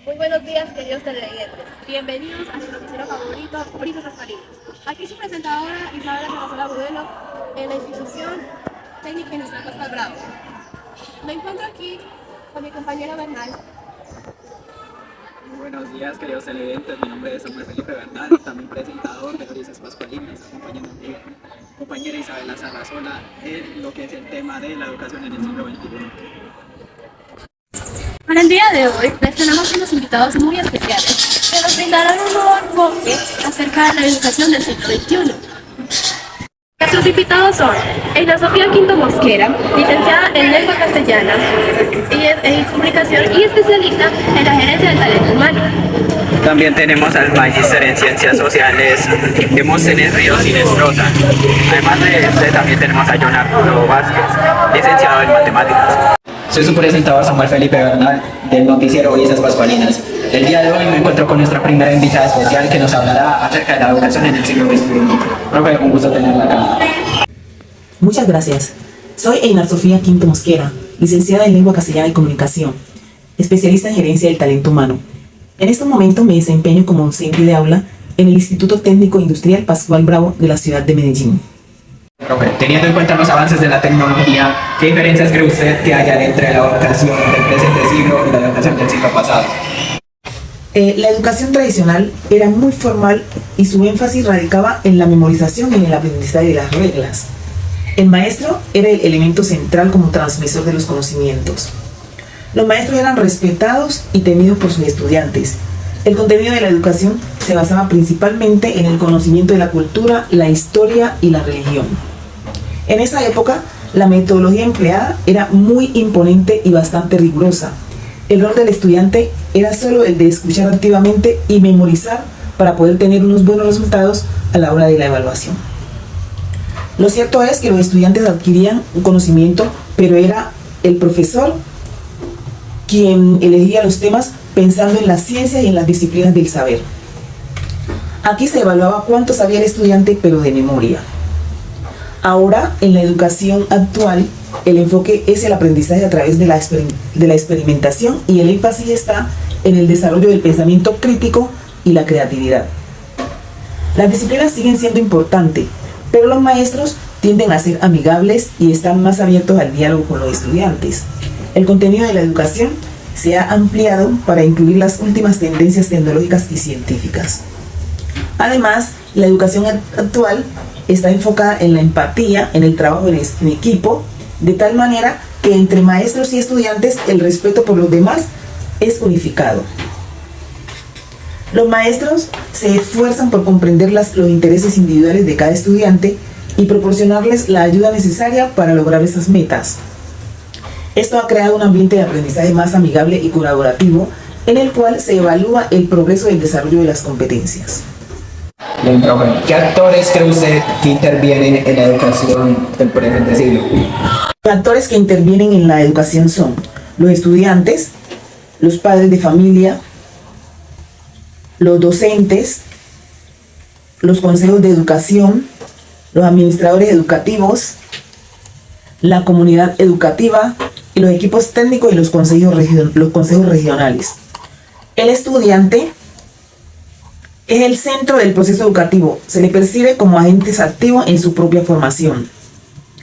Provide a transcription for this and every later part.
Muy buenos días, queridos televidentes. Bienvenidos a su noticiero favorito, Brisas Pascualinas. Aquí su presentadora Isabela Sarasola Budelo, en la institución técnica industrial Pascual Bravo. Me encuentro aquí con mi compañero Bernal. Muy buenos días, queridos televidentes. Mi nombre es Samuel Felipe Bernal, también presentador de Brisas Pascualinas, acompañando a mi compañera Isabela Sarasola en lo que es el tema de la educación en el siglo XXI. Para el día de hoy les tenemos unos invitados muy especiales que nos brindarán un nuevo enfoque acerca de la educación del siglo XXI. Nuestros invitados son Eina Sofía Quinto Mosquera, licenciada en Lengua Castellana y en Comunicación y especialista en la gerencia del talento humano. También tenemos al magíster en Ciencias Sociales, Demóstenes Ríos Inestrosa. Además de este, también tenemos a John Arturo Vázquez, licenciado en Matemáticas. Soy su presentador Samuel Felipe Bernal, del noticiero Brisas Pascualinas. El día de hoy me encuentro con nuestra primera invitada especial que nos hablará acerca de la educación en el siglo XXI. Profe, un gusto tenerla acá. Muchas gracias. Soy Eina Sofía Quinto Mosquera, licenciada en Lengua Castellana y Comunicación, especialista en gerencia del talento humano. En este momento me desempeño como docente de aula en el Instituto Técnico Industrial Pascual Bravo de la ciudad de Medellín. Profe, teniendo en cuenta los avances de la tecnología, ¿qué diferencias cree usted que haya entre la educación del presente siglo y la educación del siglo pasado? La educación tradicional era muy formal y su énfasis radicaba en la memorización y en el aprendizaje de las reglas. El maestro era el elemento central como transmisor de los conocimientos. Los maestros eran respetados y temidos por sus estudiantes. El contenido de la educación se basaba principalmente en el conocimiento de la cultura, la historia y la religión. En esa época, la metodología empleada era muy imponente y bastante rigurosa. El rol del estudiante era solo el de escuchar activamente y memorizar para poder tener unos buenos resultados a la hora de la evaluación. Lo cierto es que los estudiantes adquirían un conocimiento, pero era el profesor quien elegía los temas pensando en la ciencia y en las disciplinas del saber. Aquí se evaluaba cuánto sabía el estudiante, pero de memoria. Ahora, en la educación actual, el enfoque es el aprendizaje a través de la experimentación y el énfasis está en el desarrollo del pensamiento crítico y la creatividad. Las disciplinas siguen siendo importantes, pero los maestros tienden a ser amigables y están más abiertos al diálogo con los estudiantes. El contenido de la educación se ha ampliado para incluir las últimas tendencias tecnológicas y científicas. Además, la educación actual está enfocada en la empatía, en el trabajo en equipo, de tal manera que entre maestros y estudiantes el respeto por los demás es unificado. Los maestros se esfuerzan por comprender los intereses individuales de cada estudiante y proporcionarles la ayuda necesaria para lograr esas metas. Esto ha creado un ambiente de aprendizaje más amigable y colaborativo en el cual se evalúa el progreso y el desarrollo de las competencias. Bien, profe, ¿qué actores cree usted que intervienen en la educación del presente siglo? Los actores que intervienen en la educación son los estudiantes, los padres de familia, los docentes, los consejos de educación, los administradores educativos, la comunidad educativa y los equipos técnicos y los consejos regionales. El estudiante es el centro del proceso educativo, se le percibe como agentes activos en su propia formación.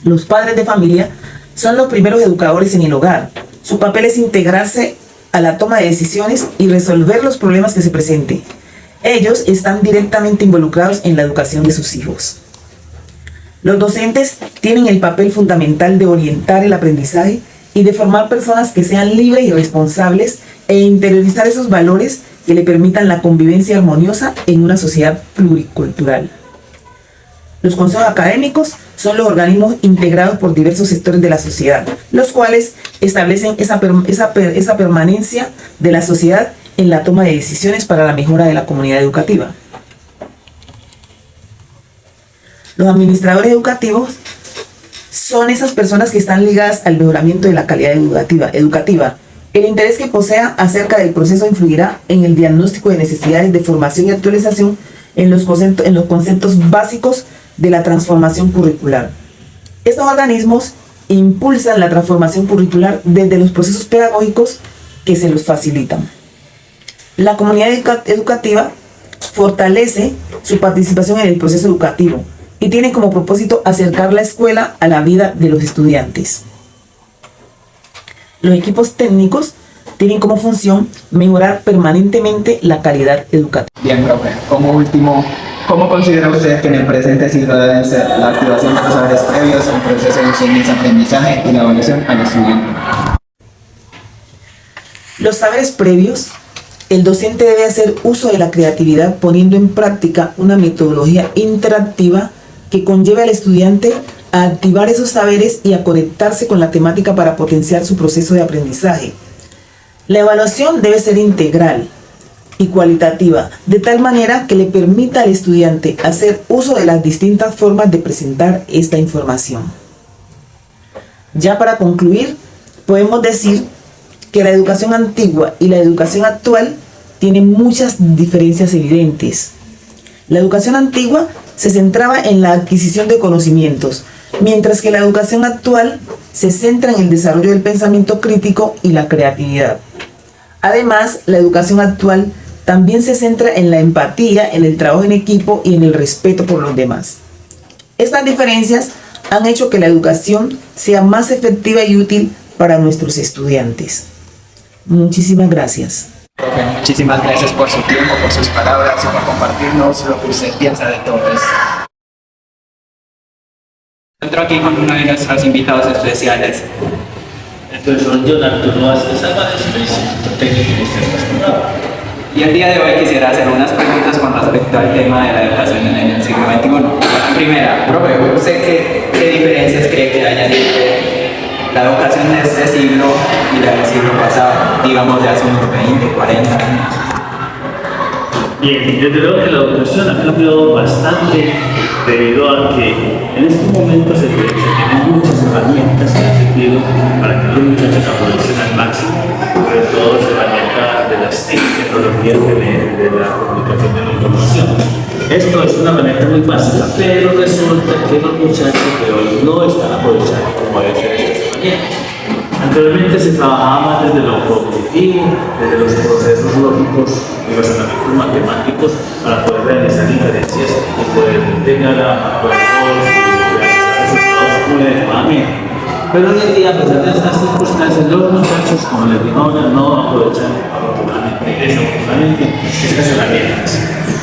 Los padres de familia son los primeros educadores en el hogar. Su papel es integrarse a la toma de decisiones y resolver los problemas que se presenten. Ellos están directamente involucrados en la educación de sus hijos. Los docentes tienen el papel fundamental de orientar el aprendizaje y de formar personas que sean libres y responsables e interiorizar esos valores que le permitan la convivencia armoniosa en una sociedad pluricultural. Los consejos académicos son los organismos integrados por diversos sectores de la sociedad, los cuales establecen esa permanencia de la sociedad en la toma de decisiones para la mejora de la comunidad educativa. Los administradores educativos son esas personas que están ligadas al mejoramiento de la calidad educativa. El interés que posea acerca del proceso influirá en el diagnóstico de necesidades de formación y actualización en los conceptos básicos de la transformación curricular. Estos organismos impulsan la transformación curricular desde los procesos pedagógicos que se los facilitan. La comunidad educativa fortalece su participación en el proceso educativo y tiene como propósito acercar la escuela a la vida de los estudiantes. Los equipos técnicos tienen como función mejorar permanentemente la calidad educativa. Bien, profe. Como último, ¿cómo considera usted que en el presente siglo debe ser la activación de los saberes previos al proceso de enseñanza-aprendizaje y la evaluación al estudiante? Los saberes previos, el docente debe hacer uso de la creatividad poniendo en práctica una metodología interactiva que conlleve al estudiante a activar esos saberes y a conectarse con la temática para potenciar su proceso de aprendizaje. La evaluación debe ser integral y cualitativa, de tal manera que le permita al estudiante hacer uso de las distintas formas de presentar esta información. Ya para concluir, podemos decir que la educación antigua y la educación actual tienen muchas diferencias evidentes. La educación antigua se centraba en la adquisición de conocimientos, mientras que la educación actual se centra en el desarrollo del pensamiento crítico y la creatividad. Además, la educación actual también se centra en la empatía, en el trabajo en equipo y en el respeto por los demás. Estas diferencias han hecho que la educación sea más efectiva y útil para nuestros estudiantes. Muchísimas gracias. Profe, muchísimas gracias por su tiempo, por sus palabras y por compartirnos lo que usted piensa de todo esto. Me encuentro aquí con uno de nuestros invitados especiales. El profesor John Arturo Vázquez Álvarez, del Instituto Técnico Industrial. Y el día de hoy quisiera hacer unas preguntas con respecto al tema de la educación en el siglo XXI. Primera, profe, ¿usted qué diferencias cree que hay entre la educación de este siglo y la del siglo pasado, digamos de hace unos 20, 40 años? Bien, desde luego que la educación ha cambiado bastante debido a que en estos momentos se tienen muchas herramientas en el sentido para que los muchachos aprovechen al máximo, sobre todo las herramientas de las TIC, tecnologías de la comunicación de la información. Esto es una herramienta muy básica, pero resulta que los muchachos de hoy no están aprovechando como deben ser estas herramientas. Anteriormente se trabajaba más desde lo cognitivo, desde los procesos lógicos y razonamientos matemáticos para poder realizar inferencias y poder llegar a acuerdos y realizar resultados muy adecuadamente. Pero hoy en día, a pesar de estas circunstancias, los muchachos, como les digo ahora, no aprovechan desafortunadamente estas herramientas.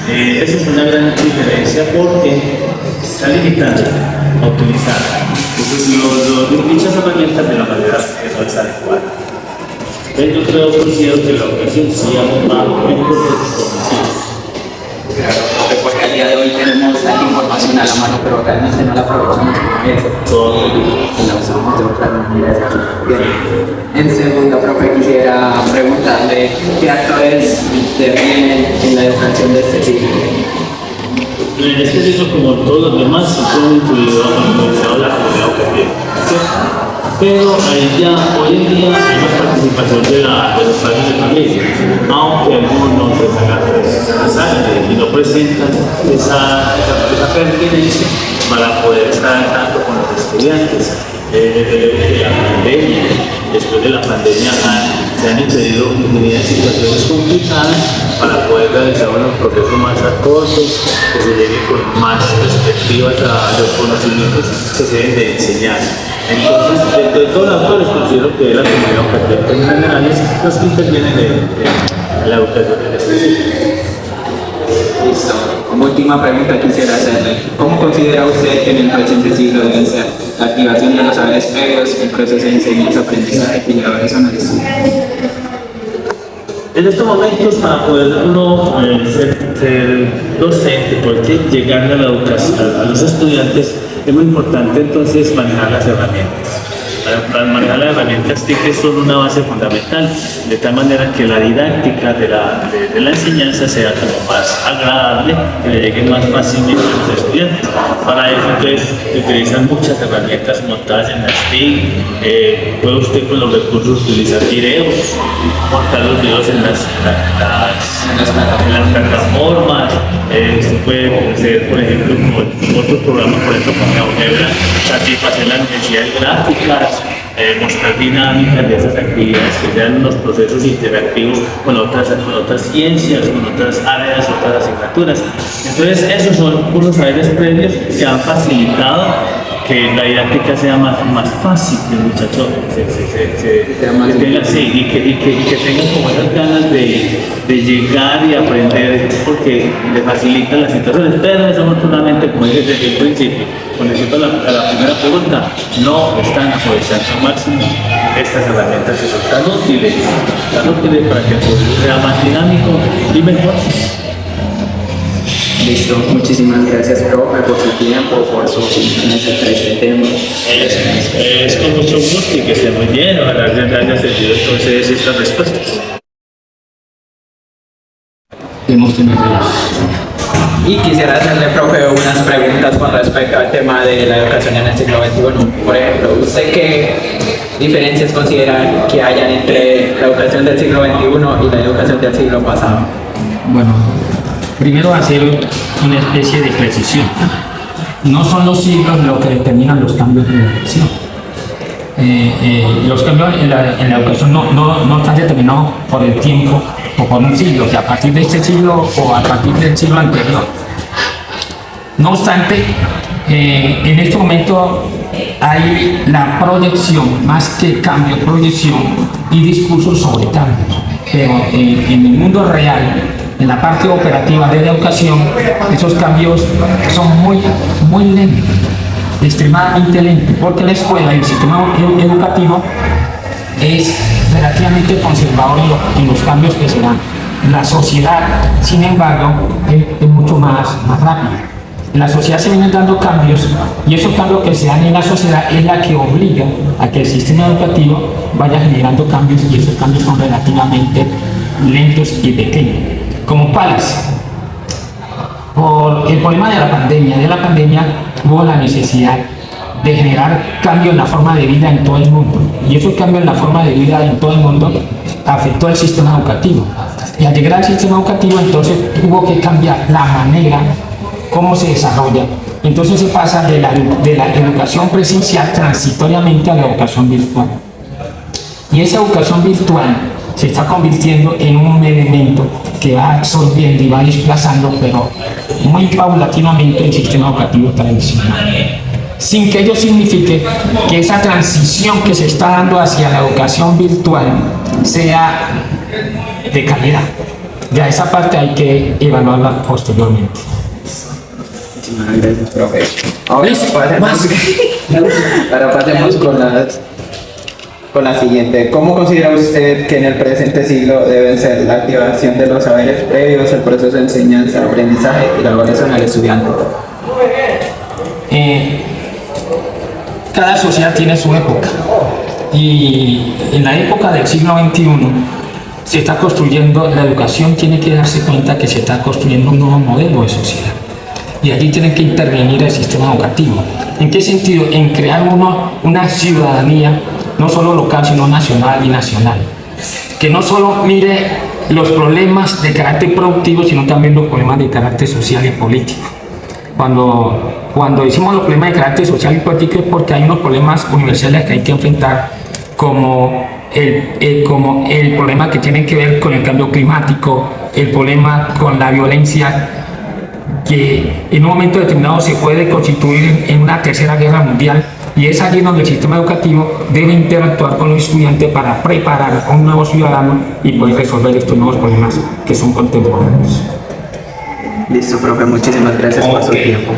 Esa es una gran diferencia porque está limitando a utilizar dichas herramientas de la manera que no es adecuada. Entonces yo considero que la educación sí ha formado muy Porque al día de hoy tenemos tanta información a la mano, pero realmente no la aprovechamos como es. Y la usamos de otras maneras. Bien. En segundo, profe, quisiera preguntarle qué actores intervienen en la educación de este siglo. En este siglo, como todos los demás, se puede incluir a la comunidad educativa. Pero hoy en día hay más participación de los padres de familia, aunque algunos no presentan la sangre y no presentan esa pertenencia para poder estar al tanto con los estudiantes. Desde la pandemia, después de la pandemia se han impedido infinidad de situaciones complicadas para poder realizar unos procesos más cortos, que se llegue con más perspectivas a los conocimientos que se deben de enseñar. Entonces, dentro de todos los actores, considero que la comunidad educativa en general es los que intervienen en la educación en este sitio. Listo. Como última pregunta quisiera hacerle, ¿cómo considera usted que en el presente siglo debe ser la activación de los saberes previos, el proceso de enseñanza-aprendizaje y la evaluación al estudiante? En estos momentos, para poder uno ser docente, porque llegarle a la educación, a los estudiantes, es muy importante entonces manejar las herramientas. Para manejar las herramientas TIC son una base fundamental, de tal manera que la didáctica de la enseñanza sea como más agradable, que le llegue más fácilmente a los estudiantes. Para eso entonces se utilizan muchas herramientas montadas en las TIC. Puede usted con los recursos utilizar videos, montar los videos en las plataformas. Usted puede hacer, por ejemplo, con otros programas, por ejemplo, con GeoGebra, satisfacer las necesidades gráficas. mostrar dinámicas de esas actividades que sean unos procesos interactivos con otras ciencias, con otras áreas, otras asignaturas. Entonces, esos son unos saberes previos que han facilitado que la didáctica sea más fácil, que el muchacho tenga, sí, y que tenga como esas ganas de llegar y aprender, porque le facilita las situaciones. Pero desafortunadamente, como dije desde el principio, con respecto a la primera pregunta, no están aprovechando al máximo estas herramientas que son tan útiles para que el proceso sea más dinámico y mejor. Listo, muchísimas gracias, profe, por su tiempo, por su opinión acerca de este tema. Es con mucho gusto y que esté muy bien. Ojalá les haya servido entonces estas respuestas. Y quisiera hacerle, profe, unas preguntas con respecto al tema de la educación en el siglo XXI. Por ejemplo, ¿usted qué diferencias considera que hayan entre la educación del siglo XXI y la educación del siglo pasado? Bueno, primero hacer una especie de precisión. No son los siglos lo que determinan los cambios en la educación. Los cambios en la educación no están determinados por el tiempo o por un siglo, que a partir de este siglo o a partir del siglo anterior. No obstante, en este momento hay la proyección, más que cambio, proyección y discursos sobre cambios. Pero en el mundo real, en la parte operativa de la educación, esos cambios son muy lentos, extremadamente lentos, porque la escuela y el sistema educativo es relativamente conservador en los cambios que se dan. La sociedad, sin embargo, es mucho más rápida. En la sociedad se vienen dando cambios y esos cambios que se dan en la sociedad es la que obliga a que el sistema educativo vaya generando cambios, y esos cambios son relativamente lentos y pequeños. Como cuáles. Por el problema de la pandemia hubo la necesidad de generar cambio en la forma de vida en todo el mundo, y esos cambios en la forma de vida en todo el mundo afectó al sistema educativo, y al llegar al sistema educativo entonces hubo que cambiar la manera como se desarrolla. Entonces se pasa de la educación presencial transitoriamente a la educación virtual, y esa educación virtual se está convirtiendo en un elemento que va absorbiendo y va desplazando, pero muy paulatinamente, el sistema educativo tradicional, sin que ello signifique que esa transición que se está dando hacia la educación virtual sea de calidad. Ya esa parte hay que evaluarla posteriormente. Muchísimas gracias, profe. Ahora pasemos con la siguiente. ¿Cómo considera usted que en el presente siglo deben ser la activación de los saberes previos, el proceso de enseñanza, aprendizaje y la evaluación al estudiante? Cada sociedad tiene su época, y en la época del siglo XXI se está construyendo, la educación tiene que darse cuenta que se está construyendo un nuevo modelo de sociedad, y allí tiene que intervenir el sistema educativo. ¿En qué sentido? En crear una ciudadanía no solo local, sino nacional y nacional, que no solo mire los problemas de carácter productivo, sino también los problemas de carácter social y político. Cuando decimos los problemas de carácter social y político es porque hay unos problemas universales que hay que enfrentar, como el problema que tiene que ver con el cambio climático, el problema con la violencia, que en un momento determinado se puede constituir en una tercera guerra mundial, y es allí donde el sistema educativo debe interactuar con los estudiantes para preparar a un nuevo ciudadano y poder resolver estos nuevos problemas que son contemporáneos. Listo, profe, muchísimas gracias por su tiempo.